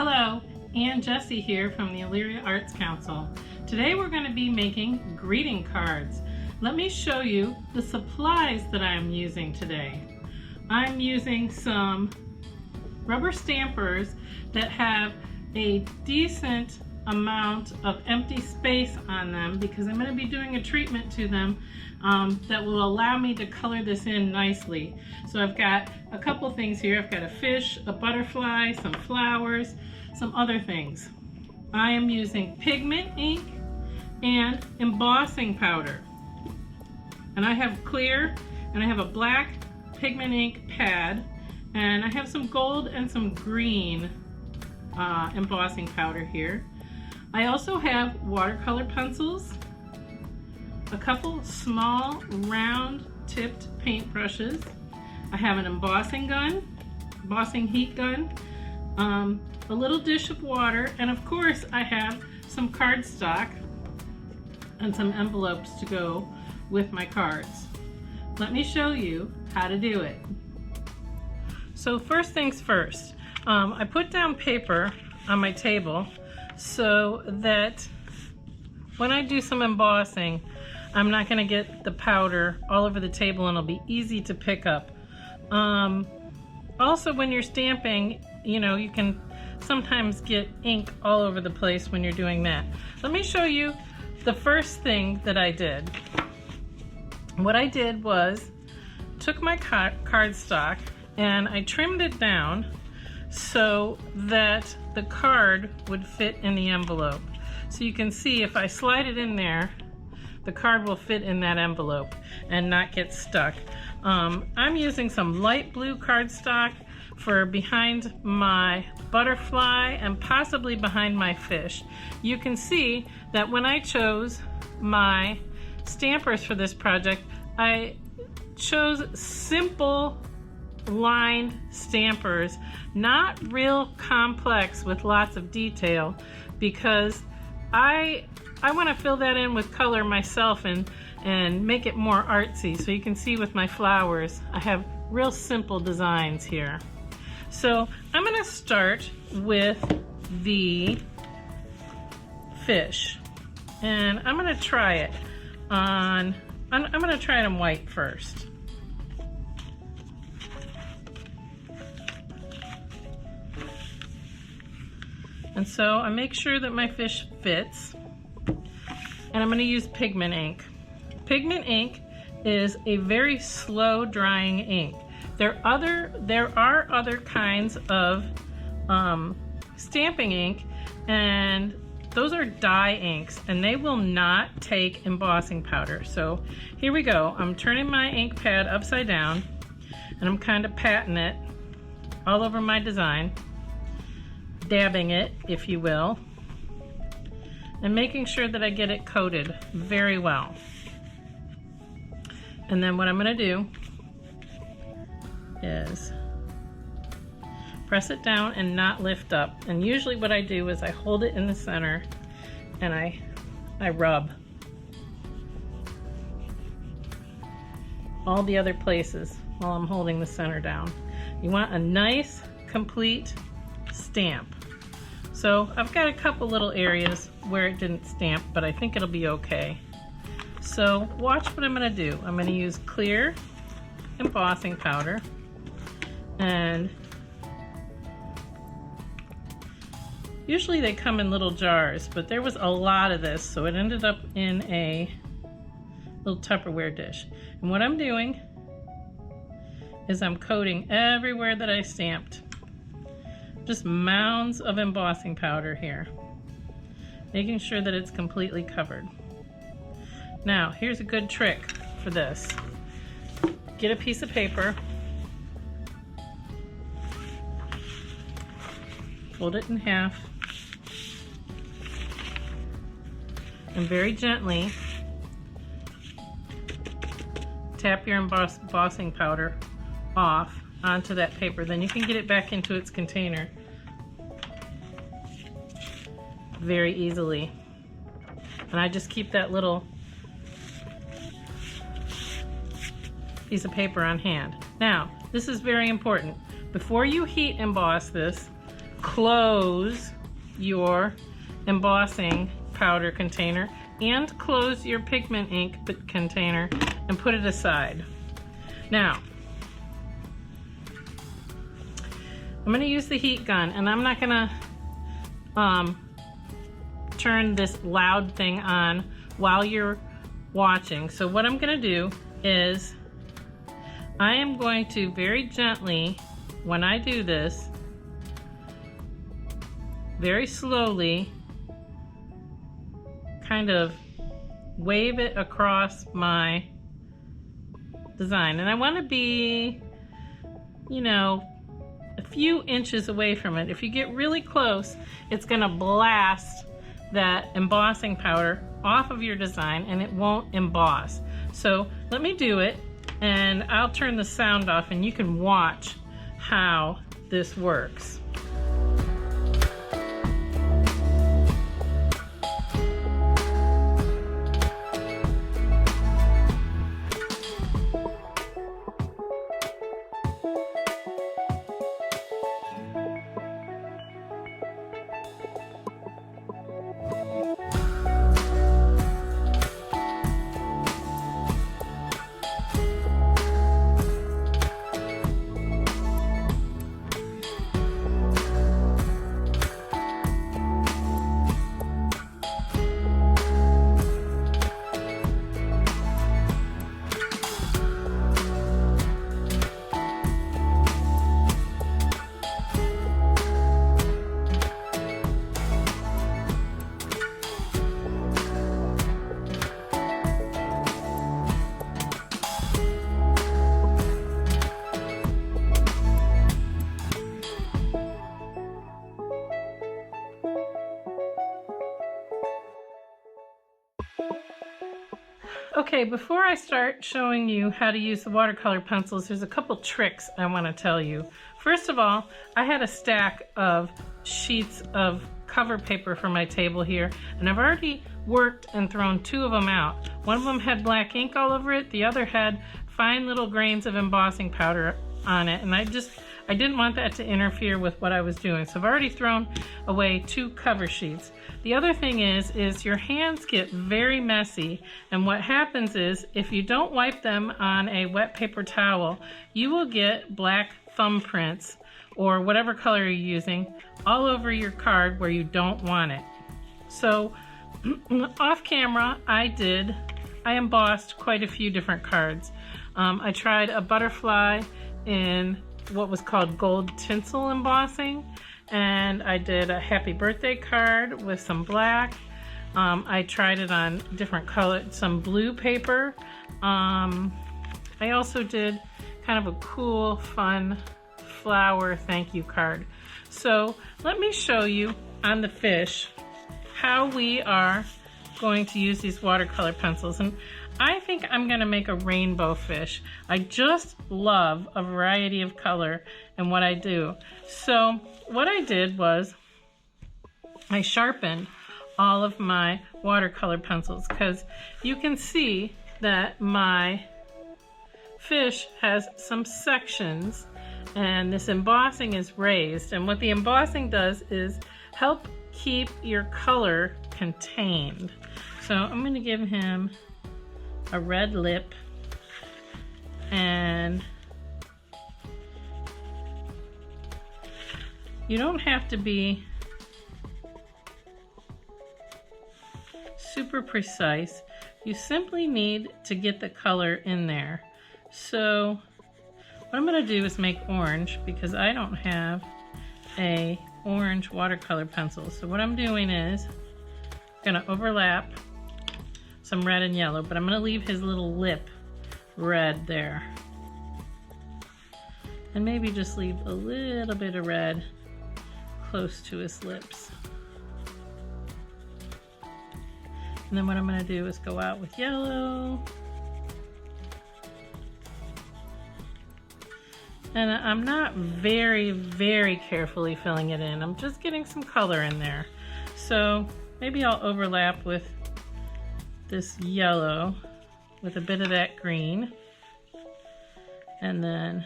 Hello, Ann Jessie here from the Elyria Arts Council. Today we're going to be making greeting cards. Let me show you the supplies that I'm using today. I'm using some rubber stampers that have a decent amount of empty space on them because I'm going to be doing a treatment to them that will allow me to color this in nicely. So I've got a couple things here. I've got a fish, a butterfly, some flowers, some other things. I am using pigment ink and embossing powder. And I have clear and I have a black pigment ink pad, and I have some gold and some green embossing powder here. I also have watercolor pencils, a couple small round tipped paintbrushes. I have an embossing gun, embossing heat gun, a little dish of water, and of course I have some cardstock and some envelopes to go with my cards. Let me show you how to do it. So first things first, I put down paper on my table so that when I do some embossing, I'm not going to get the powder all over the table and it'll be easy to pick up. Also, when you're stamping, you can sometimes get ink all over the place when you're doing that. Let me show you the first thing that I did. What I did was took my cardstock and I trimmed it down so that the card would fit in the envelope. So you can see if I slide it in there, the card will fit in that envelope and not get stuck. I'm using some light blue cardstock for behind my butterfly and possibly behind my fish. You can see that when I chose my stampers for this project, I chose simple lined stampers, not real complex with lots of detail, because I want to fill that in with color myself and make it more artsy. So you can see with my flowers, I have real simple designs here. So I'm going to start with the fish, and I'm going to try it on, I'm going to try it on white first. And so I make sure that my fish fits, and I'm going to use pigment ink. Pigment ink is a very slow drying ink. There are other kinds of stamping ink, and those are dye inks, and they will not take embossing powder. So here we go. I'm turning my ink pad upside down, and I'm kind of patting it all over my design, dabbing it, if you will, and making sure that I get it coated very well. And then what I'm going to do is press it down and not lift up. And usually what I do is I hold it in the center and I rub all the other places while I'm holding the center down. You want a nice, complete stamp. So I've got a couple little areas where it didn't stamp, but I think it'll be okay. So watch what I'm going to do. I'm going to use clear embossing powder, and usually they come in little jars, but there was a lot of this, so it ended up in a little Tupperware dish. And what I'm doing is I'm coating everywhere that I stamped. Just mounds of embossing powder here, making sure that it's completely covered. Now, here's a good trick for this. Get a piece of paper, fold it in half, and very gently tap your embossing powder off onto that paper. Then you can get it back into its container very easily. And I just keep that little piece of paper on hand. Now, this is very important. Before you heat emboss this, close your embossing powder container and close your pigment ink container and put it aside. Now, I'm going to use the heat gun, and I'm not going to turn this loud thing on while you're watching. So what I'm going to do is I am going to very gently, when I do this, very slowly kind of wave it across my design. And I want to be, you know, a few inches away from it. If you get really close, it's going to blast that embossing powder off of your design and it won't emboss. So let me do it, and I'll turn the sound off and you can watch how this works. Okay, before I start showing you how to use the watercolor pencils, there's a couple tricks I want to tell you. First of all, I had a stack of sheets of cover paper for my table here, and I've already worked and thrown 2 of them out. One of them had black ink all over it, the other had fine little grains of embossing powder on it, and I didn't want that to interfere with what I was doing, so I've already thrown away 2 cover sheets. The other thing is your hands get very messy, and what happens is if you don't wipe them on a wet paper towel, you will get black thumbprints or whatever color you're using all over your card where you don't want it. So off camera, I embossed quite a few different cards. I tried a butterfly in what was called gold tinsel embossing, and I did a happy birthday card with some black. I tried it on different colors, some blue paper. I also did kind of a cool, fun flower thank you card. So let me show you on the fish how we are going to use these watercolor pencils. And I think I'm going to make a rainbow fish. I just love a variety of color in what I do. So what I did was I sharpened all of my watercolor pencils, because you can see that my fish has some sections and this embossing is raised, and what the embossing does is help keep your color contained. So I'm going to give him a red lip, and you don't have to be super precise. You simply need to get the color in there. So what I'm going to do is make orange, because I don't have a orange watercolor pencil. So what I'm doing is I'm going to overlap some red and yellow, but I'm going to leave his little lip red there. And maybe just leave a little bit of red close to his lips. And then what I'm going to do is go out with yellow. And I'm not very, very carefully filling it in. I'm just getting some color in there. So maybe I'll overlap with this yellow with a bit of that green. And then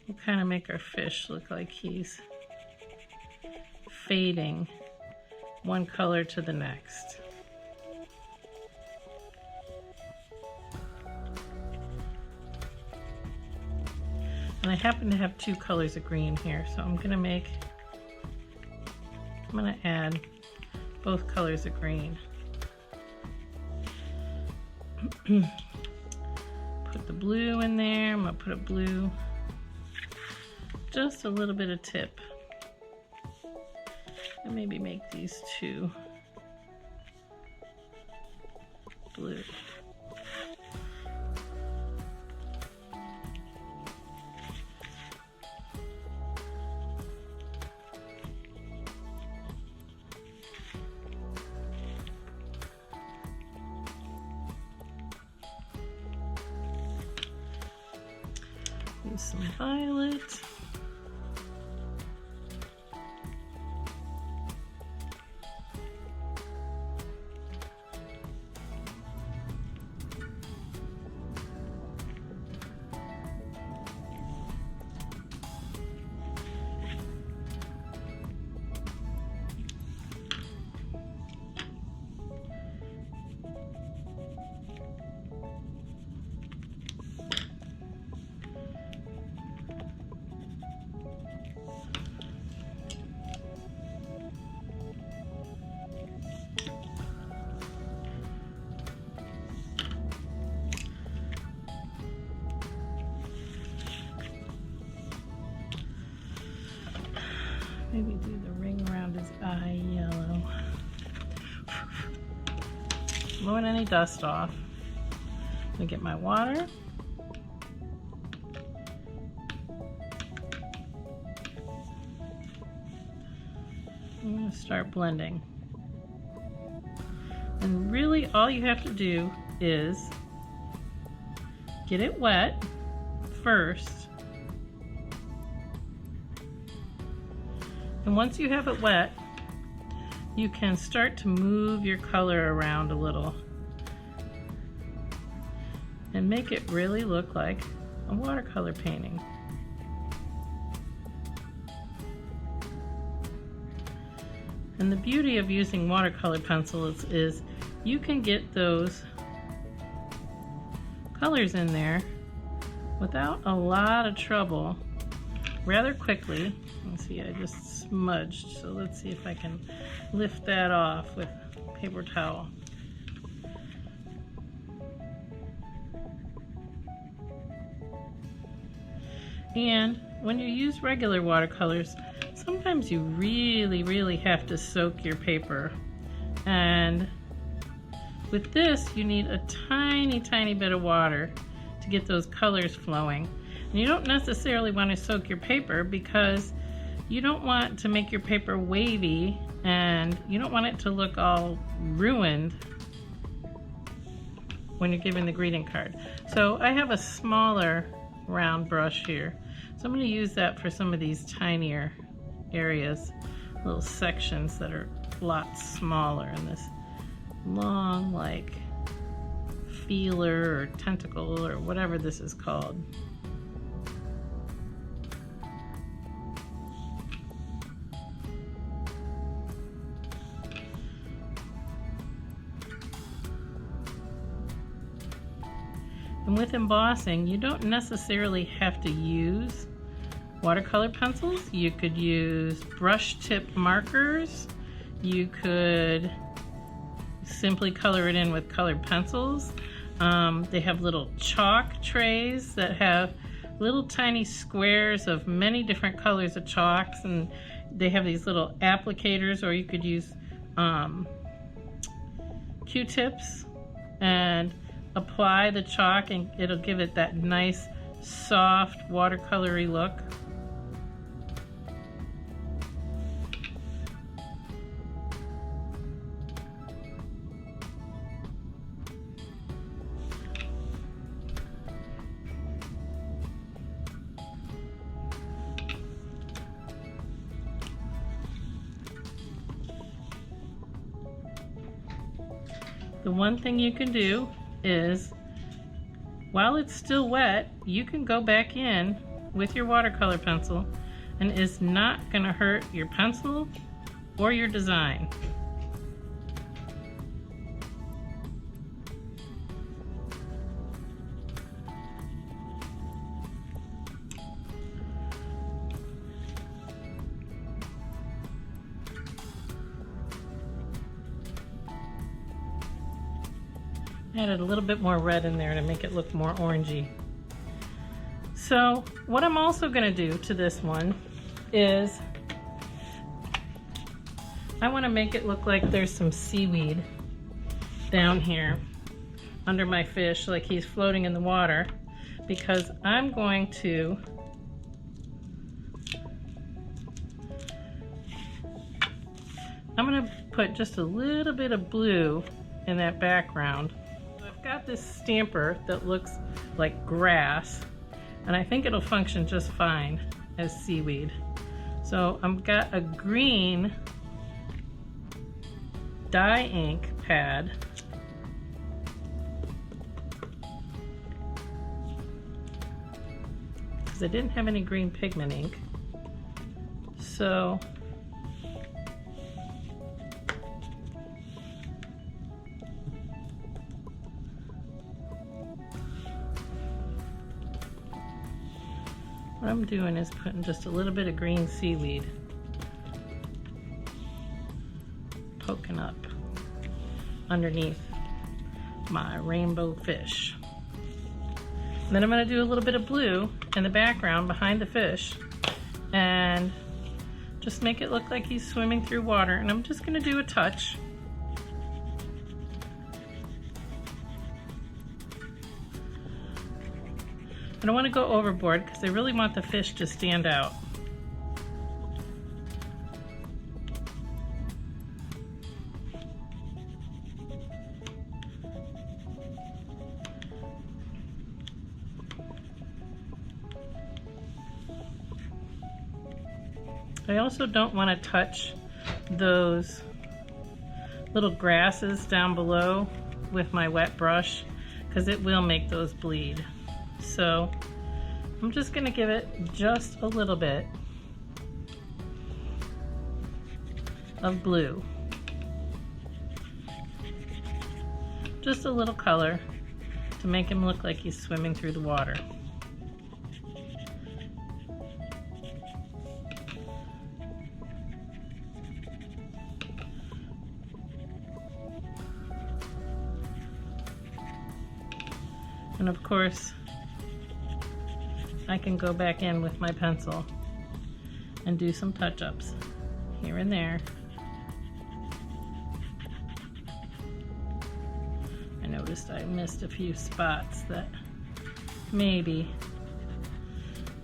we'll kind of make our fish look like he's fading one color to the next. And I happen to have two colors of green here, so I'm gonna add both colors of green. Put the blue in there. I'm gonna put a blue, just a little bit of tip. And maybe make these two blue. Use some violet. Maybe do the ring around his eye yellow. Blowing any dust off. I'm gonna get my water. I'm gonna start blending. And really all you have to do is get it wet first. And once you have it wet, you can start to move your color around a little and make it really look like a watercolor painting. And the beauty of using watercolor pencils is you can get those colors in there without a lot of trouble rather quickly. Let's see, I just smudged, so let's see if I can lift that off with a paper towel. And when you use regular watercolors, sometimes you really have to soak your paper. And with this, you need a tiny bit of water to get those colors flowing. And you don't necessarily want to soak your paper because you don't want to make your paper wavy and you don't want it to look all ruined when you're giving the greeting card. So I have a smaller round brush here. So I'm going to use that for some of these tinier areas, little sections that are a lot smaller in this long, like, feeler or tentacle or whatever this is called. And with embossing, you don't necessarily have to use watercolor pencils. You could use brush tip markers. You could simply color it in with colored pencils. They have little chalk trays that have little tiny squares of many different colors of chalks, and they have these little applicators, or you could use Q-tips and apply the chalk and it'll give it that nice soft watercolory look. The one thing you can do is, while it's still wet, you can go back in with your watercolor pencil, and it's not going to hurt your pencil or your design. Added a little bit more red in there to make it look more orangey. So what I'm also going to do to this one is I want to make it look like there's some seaweed down here under my fish, like he's floating in the water, because I'm going to put just a little bit of blue in that background. I've got this stamper that looks like grass, and I think it'll function just fine as seaweed. So I've got a green dye ink pad. Because I didn't have any green pigment ink. So what I'm doing is putting just a little bit of green seaweed poking up underneath my rainbow fish. And then I'm going to do a little bit of blue in the background behind the fish and just make it look like he's swimming through water. And I'm just going to do a touch. I don't want to go overboard because I really want the fish to stand out. I also don't want to touch those little grasses down below with my wet brush because it will make those bleed. So I'm just going to give it just a little bit of blue. Just a little color to make him look like he's swimming through the water. And of course, I can go back in with my pencil and do some touch-ups here and there. I noticed I missed a few spots that maybe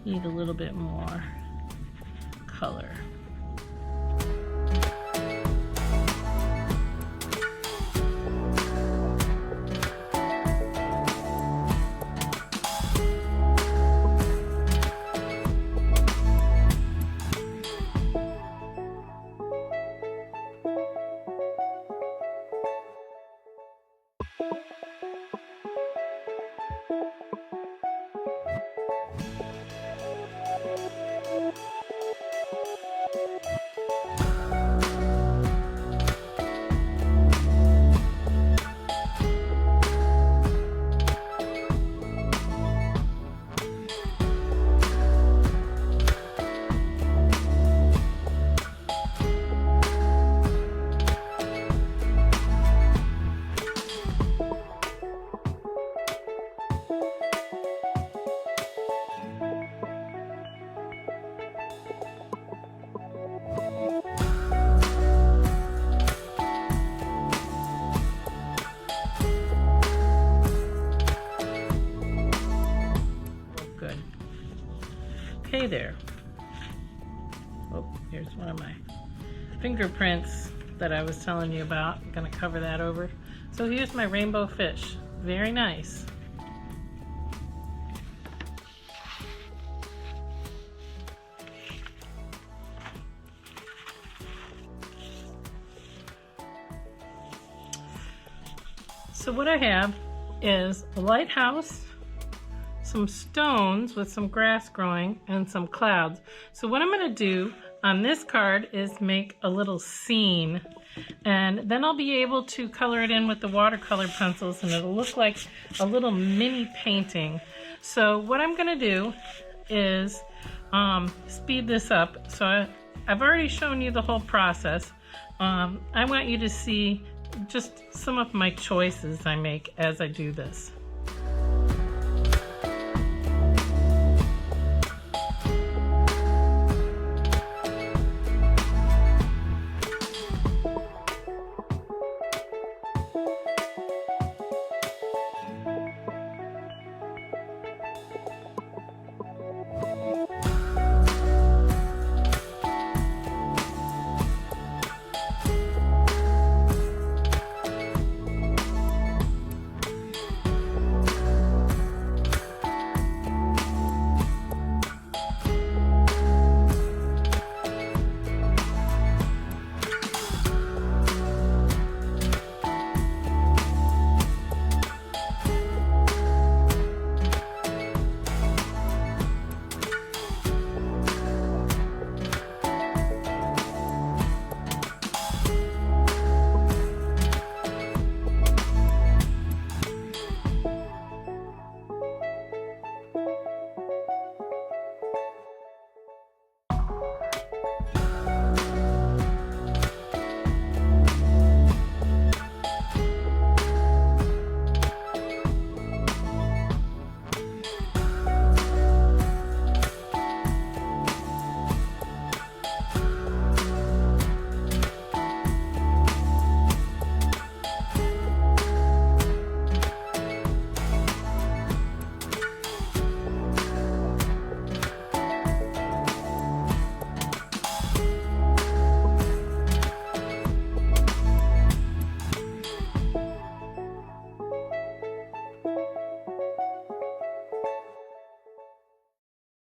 need a little bit more color. Okay there. Oh, here's one of my fingerprints that I was telling you about. I'm gonna cover that over. So here's my rainbow fish. Very nice. So what I have is a lighthouse, some stones with some grass growing, and some clouds. So what I'm going to do, on this card is make a little scene, and then I'll be able to color it in with the watercolor pencils, and it'll look like a little mini painting. So what I'm going to do is speed this up. So I've already shown you the whole process. I want you to see just some of my choices I make as I do this.